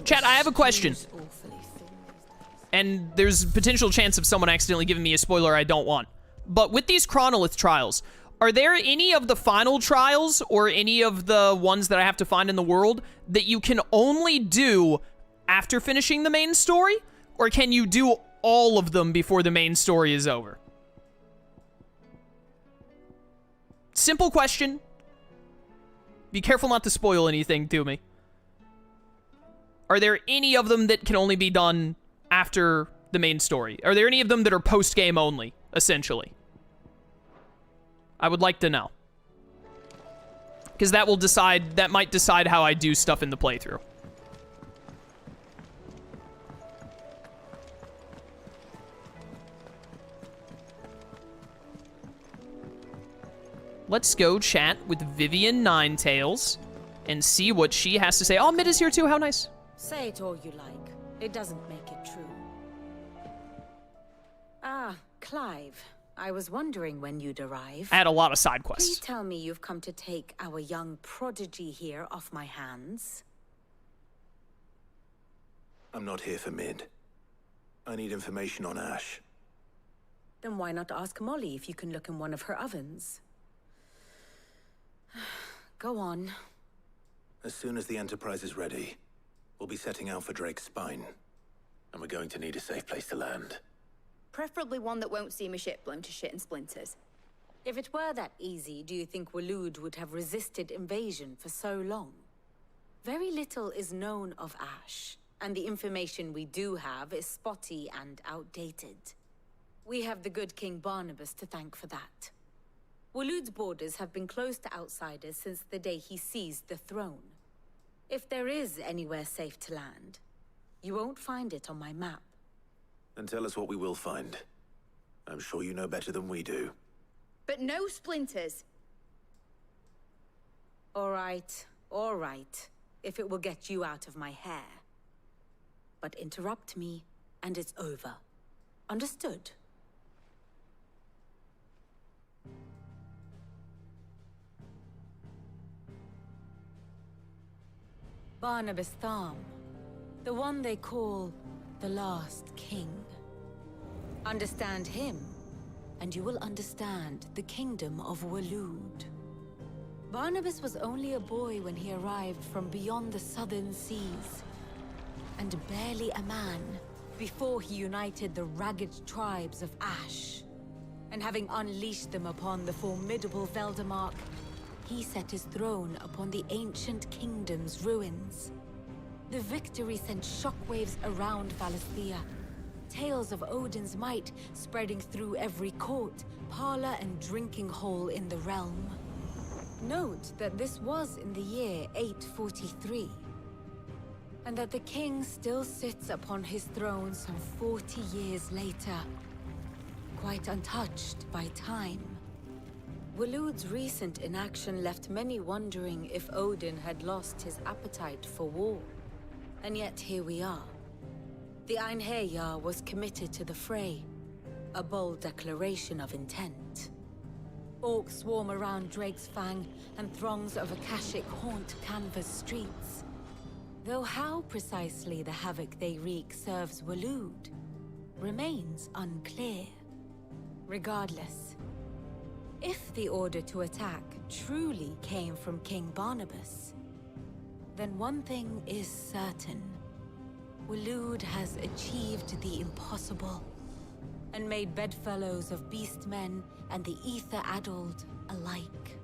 Chat, I have a question. And there's potential chance of someone accidentally giving me a spoiler I don't want. But with these chronolith trials, are there any of the final trials or any of the ones that I have to find in the world that you can only do after finishing the main story? Or can you do all of them before the main story is over? Simple question. Be careful not to spoil anything to me. Are there any of them that can only be done after the main story? Are there any of them that are post-game only, essentially? I would like to know. Because that might decide how I do stuff in the playthrough. Let's go chat with Vivian Ninetails and see what she has to say. Oh, Mid is here too, how nice. Say it all you like. It doesn't make it true. Ah, Clive. I was wondering when you'd arrive. I had a lot of side quests. Please tell me you've come to take our young prodigy here off my hands. I'm not here for Mid. I need information on Ash. Then why not ask Molly if you can look in one of her ovens? Go on. As soon as the Enterprise is ready, we'll be setting out for Drake's Spine. And we're going to need a safe place to land. Preferably one that won't see my ship blown to shit and splinters. If it were that easy, do you think Waloed would have resisted invasion for so long? Very little is known of Ash, and the information we do have is spotty and outdated. We have the good King Barnabas to thank for that. Waloed's borders have been closed to outsiders since the day he seized the throne. If there is anywhere safe to land, you won't find it on my map. Then tell us what we will find. I'm sure you know better than we do. But no splinters. All right, if it will get you out of my hair. But interrupt me, and it's over. Understood? Barnabas Tham, the one they call the last king. Understand him, and you will understand the kingdom of Waloed. Barnabas was only a boy when he arrived from beyond the southern seas, and barely a man before he united the ragged tribes of Ash. And having unleashed them upon the formidable Veldamark, he set his throne upon the ancient kingdom's ruins. The victory sent shockwaves around Valisthea. Tales of Odin's might spreading through every court, parlor, and drinking hole in the realm. Note that this was in the year 843, and that the king still sits upon his throne some 40 years later, quite untouched by time. Waloed's recent inaction left many wondering if Odin had lost his appetite for war. And yet here we are. The Einherjar was committed to the fray, a bold declaration of intent. Orcs swarm around Drake's Fang, and throngs of Akashic haunt Canva's streets. Though how precisely the havoc they wreak serves Waloed remains unclear. Regardless, if the order to attack truly came from King Barnabas, then one thing is certain. Waloed has achieved the impossible, and made bedfellows of beastmen and the ether-addled alike.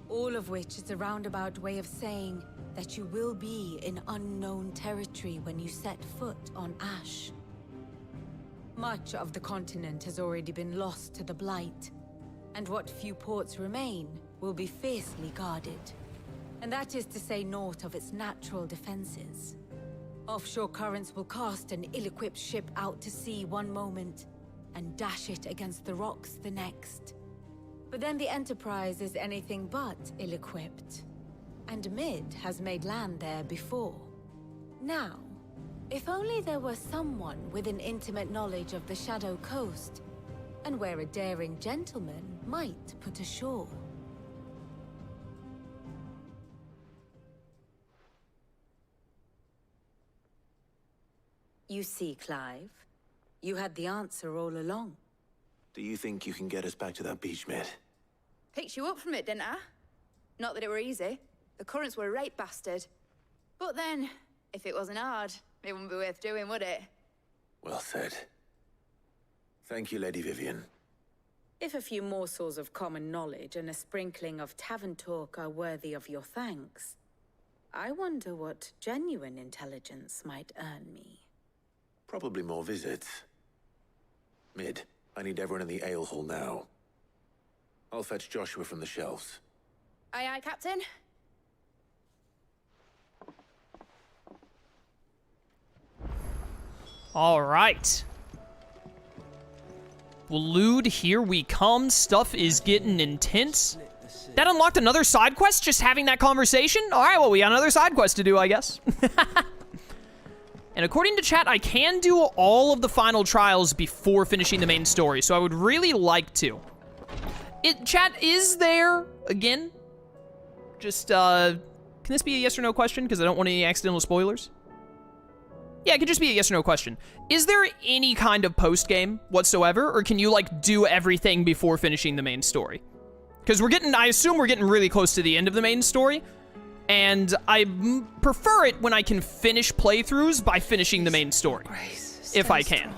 All of which is a roundabout way of saying that you will be in unknown territory when you set foot on Ash. Much of the continent has already been lost to the Blight, and what few ports remain will be fiercely guarded. And that is to say naught of its natural defenses. Offshore currents will cast an ill-equipped ship out to sea one moment, and dash it against the rocks the next. But then the Enterprise is anything but ill-equipped, and Mid has made land there before. Now, if only there were someone with an intimate knowledge of the Shadow Coast, and where a daring gentleman might put ashore. You see, Clive, you had the answer all along. Do you think you can get us back to that beach, mate? Picked you up from it, didn't I? Not that it were easy. The currents were a right bastard. But then, if it wasn't hard, it wouldn't be worth doing, would it? Well said. Thank you, Lady Vivian. If a few morsels of common knowledge and a sprinkling of tavern talk are worthy of your thanks, I wonder what genuine intelligence might earn me. Probably more visits. Mid, I need everyone in the ale hall now. I'll fetch Joshua from the shelves. Aye, aye, Captain. All right. Waloed, here we come. Stuff is getting intense. That unlocked another side quest, just having that conversation? All right, well, we got another side quest to do, I guess. And according to chat, I can do all of the final trials before finishing the main story, so I would really like to. Chat, is there, again, just, can this be a yes or no question? Because I don't want any accidental spoilers. Yeah, it could just be a yes or no question. Is there any kind of post-game whatsoever, or can you, like, do everything before finishing the main story? Because I assume we're getting really close to the end of the main story, and I prefer it when I can finish playthroughs by finishing the main story, if I can.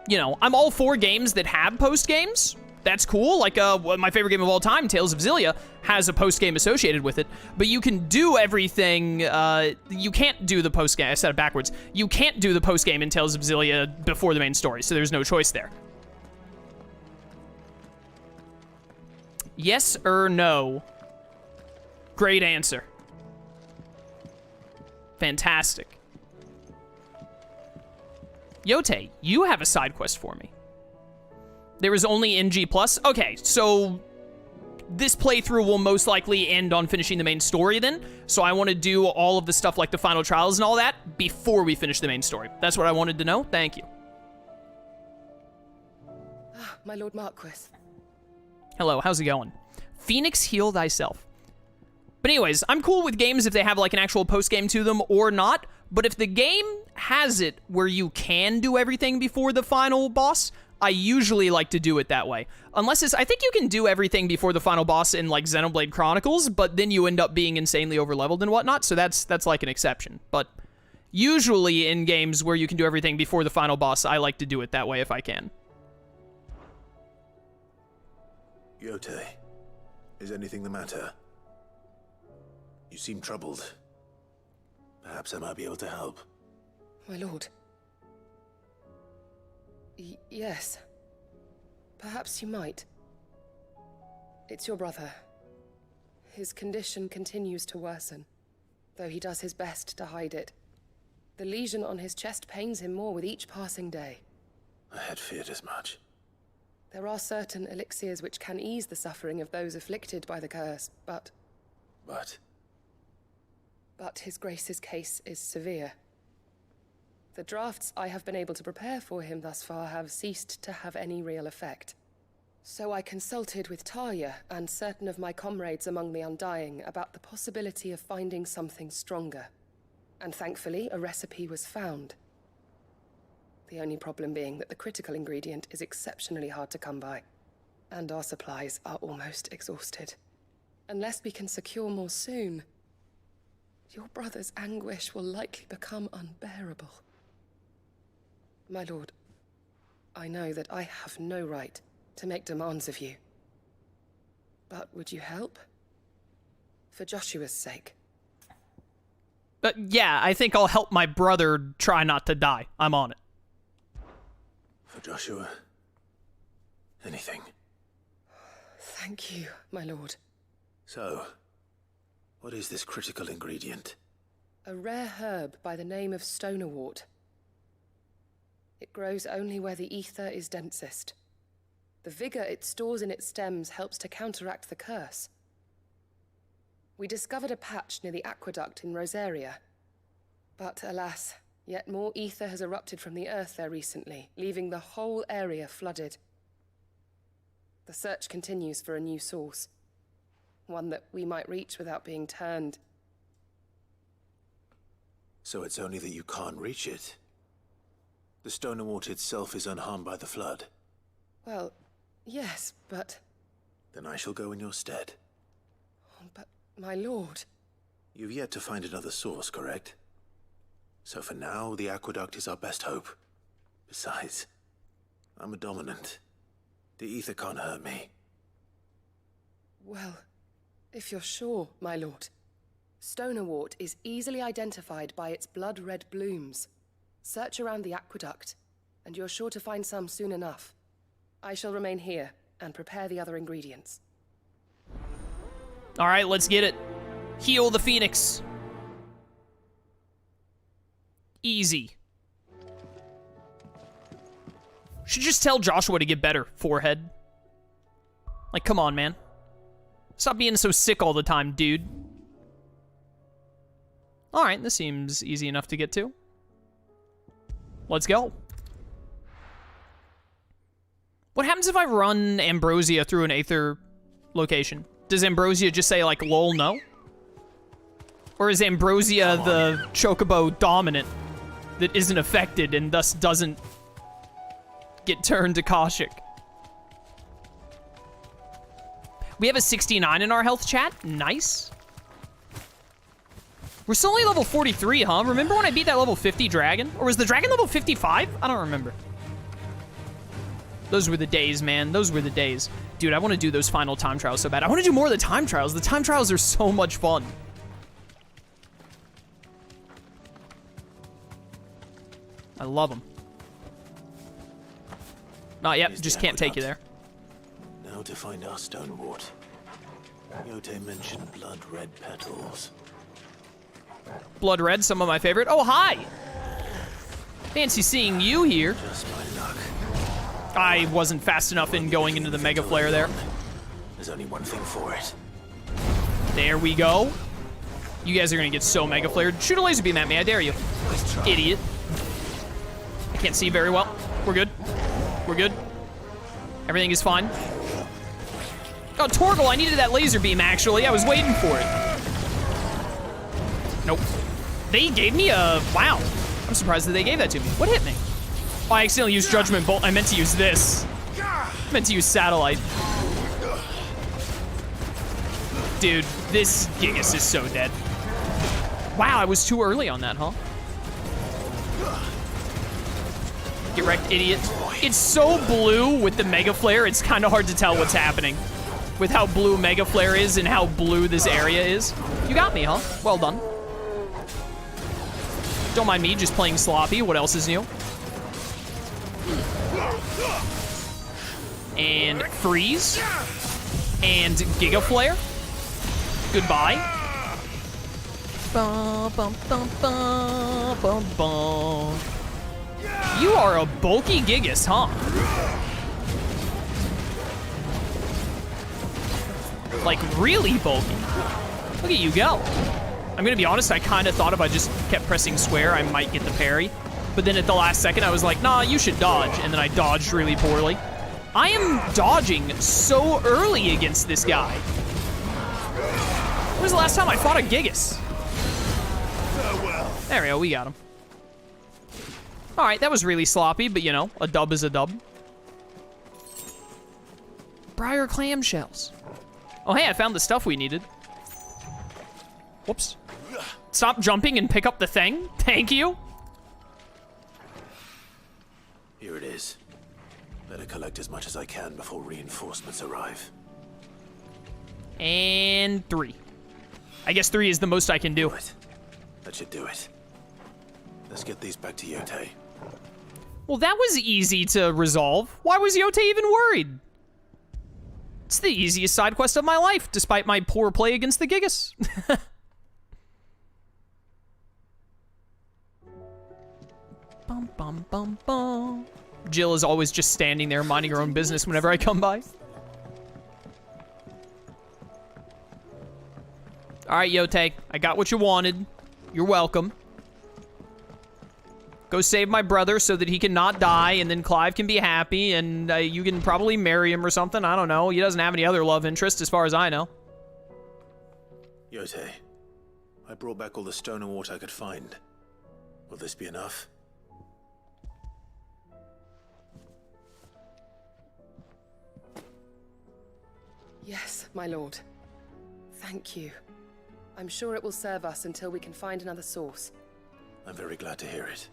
You know, I'm all for games that have post-games. That's cool. Like, my favorite game of all time, Tales of Xillia, has a post-game associated with it. But you can do everything, you can't do the post-game. I said it backwards. You can't do the post-game in Tales of Xillia before the main story, so there's no choice there. Yes or no? Great answer. Fantastic. Yote, you have a side quest for me. There is only NG+. Okay, so this playthrough will most likely end on finishing the main story then. So I want to do all of the stuff like the final trials and all that before we finish the main story. That's what I wanted to know. Thank you. Ah, my Lord Marquis. Hello, how's it going? Phoenix, heal thyself. But anyways, I'm cool with games if they have like an actual post-game to them or not. But if the game has it where you can do everything before the final boss, I usually like to do it that way. Unless it's, I think you can do everything before the final boss in like Xenoblade Chronicles, but then you end up being insanely overleveled and whatnot, so that's like an exception. But usually in games where you can do everything before the final boss, I like to do it that way if I can. Yote, is anything the matter? You seem troubled. Perhaps I might be able to help. My lord. Yes. Perhaps you might. It's your brother. His condition continues to worsen, though he does his best to hide it. The lesion on his chest pains him more with each passing day. I had feared as much. There are certain elixirs which can ease the suffering of those afflicted by the curse, but his grace's case is severe. The drafts I have been able to prepare for him thus far have ceased to have any real effect. So I consulted with Talia and certain of my comrades among the Undying about the possibility of finding something stronger. And thankfully, a recipe was found. The only problem being that the critical ingredient is exceptionally hard to come by, and our supplies are almost exhausted. Unless we can secure more soon, your brother's anguish will likely become unbearable. My lord, I know that I have no right to make demands of you. But would you help? For Joshua's sake. Yeah, I think I'll help my brother try not to die. I'm on it. For Joshua, anything. Thank you, my lord. So, what is this critical ingredient? A rare herb by the name of stonerwort. It grows only where the ether is densest. The vigor it stores in its stems helps to counteract the curse. We discovered a patch near the aqueduct in Rosaria. But alas, yet more ether has erupted from the earth there recently, leaving the whole area flooded. The search continues for a new source. One that we might reach without being turned. So it's only that you can't reach it. The stone wart itself is unharmed by the flood. Well, yes, but... Then I shall go in your stead. But, my lord... You've yet to find another source, correct? So for now, the aqueduct is our best hope. Besides, I'm a dominant. The ether can't hurt me. Well, if you're sure, my lord. Stonewort is easily identified by its blood-red blooms. Search around the aqueduct, and you're sure to find some soon enough. I shall remain here and prepare the other ingredients. All right, let's get it. Heal the Phoenix. Easy. Should just tell Joshua to get better, forehead. Like, come on, man. Stop being so sick all the time, dude. All right, this seems easy enough to get to. Let's go. What happens if I run Ambrosia through an Aether location? Does Ambrosia just say, like, lol, no? Or is Ambrosia the Chocobo dominant that isn't affected and thus doesn't get turned to Koshik? We have a 69 in our health chat. Nice. We're still only level 43, huh? Remember when I beat that level 50 dragon? Or was the dragon level 55? I don't remember. Those were the days, man. Those were the days. Dude, I want to do those final time trials so bad. I want to do more of the time trials. The time trials are so much fun. I love them. Not yet. Just can't take you there. Now to find our stone wart. Yote mentioned blood-red petals. Blood red, some of my favorite. Oh, hi! Fancy seeing you here. Just my luck. I wasn't fast enough in going into the Mega Flare there. There's only one thing for it. There we go. You guys are gonna get so Mega Flared. Shoot a laser beam at me, I dare you. Idiot. I can't see very well. We're good. We're good. Everything is fine. Oh, Torgal, I needed that laser beam, actually. I was waiting for it. Nope. They gave me a... Wow. I'm surprised that they gave that to me. What hit me? Oh, I accidentally used Judgment Bolt. I meant to use this. I meant to use Satellite. Dude, this Gigas is so dead. Wow, I was too early on that, huh? Get wrecked, idiot. It's so blue with the Mega Flare, it's kind of hard to tell what's happening. With how blue Mega Flare is and how blue this area is. You got me, huh? Well done. Don't mind me just playing sloppy. What else is new? And freeze. And Giga Flare. Goodbye. Bum, bum, bum, bum, bum, bum. You are a bulky Gigas, huh? Like, really bulky. Look at you go. I'm gonna be honest, I kind of thought if I just kept pressing square, I might get the parry. But then at the last second, I was like, nah, you should dodge. And then I dodged really poorly. I am dodging so early against this guy. When was the last time I fought a Gigas? There we go, we got him. All right, that was really sloppy, but you know, a dub is a dub. Briar clamshells. Oh, hey, I found the stuff we needed. Whoops. Stop jumping and pick up the thing. Thank you. Here it is. Better collect as much as I can before reinforcements arrive. And 3. I guess 3 is the most I can do. Right. That should do it. Let's get these back to Yote. Well, that was easy to resolve. Why was Yote even worried? It's the easiest side quest of my life, despite my poor play against the Gigas. Bum, bum, bum, bum. Jill is always just standing there minding her own business whenever I come by. All right, Yote, I got what you wanted. You're welcome. Go save my brother so that he can not die, and then Clive can be happy, and you can probably marry him or something. I don't know. He doesn't have any other love interest as far as I know. Yote, I brought back all the stone and water I could find. Will this be enough? Yes, my lord. Thank you. I'm sure it will serve us until we can find another source. I'm very glad to hear it.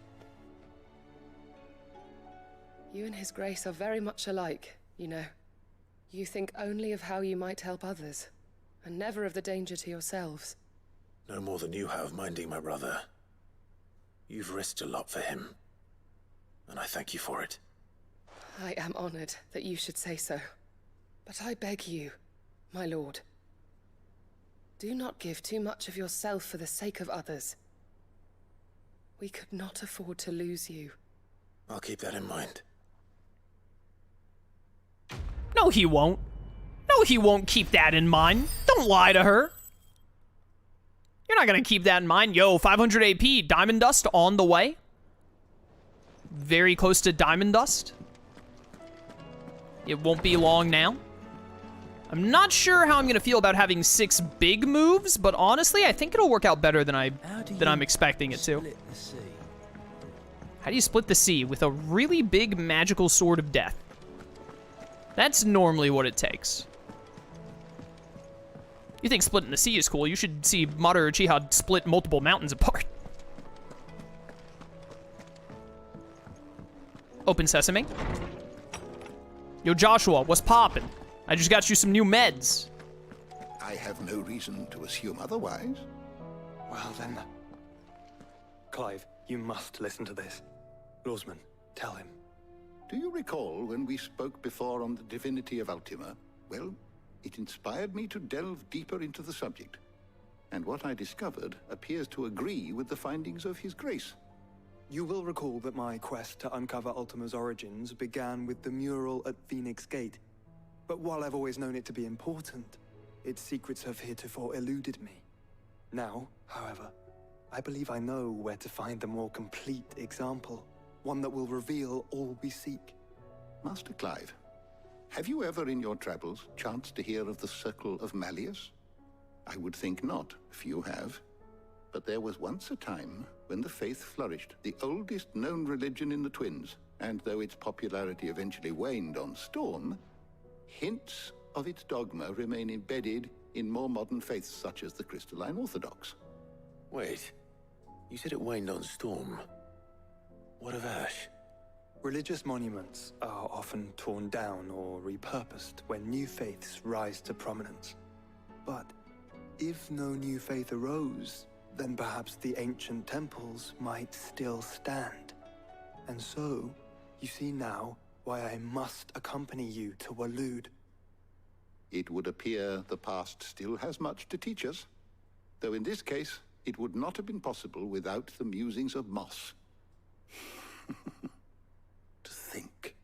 You and His Grace are very much alike, you know. You think only of how you might help others, and never of the danger to yourselves. No more than you have minding my brother. You've risked a lot for him, and I thank you for it. I am honored that you should say so. But I beg you, my lord, do not give too much of yourself for the sake of others. We could not afford to lose you. I'll keep that in mind. No, he won't. No, he won't keep that in mind. Don't lie to her. You're not gonna keep that in mind. Yo, 500 AP, Diamond Dust on the way. Very close to Diamond Dust. It won't be long now. I'm not sure how I'm gonna feel about having 6 big moves, but honestly, I think it'll work out better than I'm expecting it to. How do you split the sea? With a really big magical sword of death. That's normally what it takes. You think splitting the sea is cool? You should see Mater Uchiha split multiple mountains apart. Open sesame. Yo, Joshua, what's poppin'? I just got you some new meds. I have no reason to assume otherwise. Well then... Clive, you must listen to this. Lawsman, tell him. Do you recall when we spoke before on the divinity of Ultima? Well, it inspired me to delve deeper into the subject. And what I discovered appears to agree with the findings of His Grace. You will recall that my quest to uncover Ultima's origins began with the mural at Phoenix Gate. But while I've always known it to be important, its secrets have heretofore eluded me. Now, however, I believe I know where to find the more complete example. One that will reveal all we seek. Master Clive, have you ever in your travels chanced to hear of the Circle of Malleus? I would think not, if you have. But there was once a time when the faith flourished, the oldest known religion in the Twins, and though its popularity eventually waned on storm, hints of its dogma remain embedded in more modern faiths such as the Crystalline Orthodox. Wait, you said it waned on storm. What of Ash? Religious monuments are often torn down or repurposed when new faiths rise to prominence. But if no new faith arose, then perhaps the ancient temples might still stand. And so, you see now why I must accompany you to Waloed. It would appear the past still has much to teach us, though in this case, it would not have been possible without the musings of Moss. To think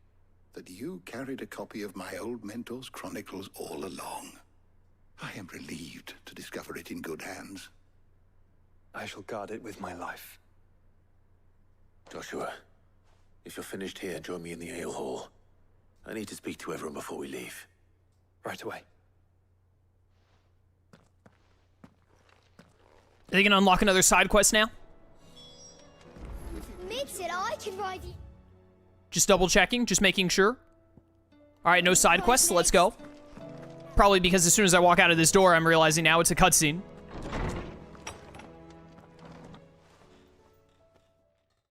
that you carried a copy of my old mentor's chronicles all along. I am relieved to discover it in good hands. I shall guard it with my life. Joshua, if you're finished here, join me in the ale hall. I need to speak to everyone before we leave. Right away. Are they gonna unlock another side quest now? Makes it, I can ride you. Just double checking, just making sure. All right, no side quests, let's go. Probably because as soon as I walk out of this door, I'm realizing now it's a cutscene.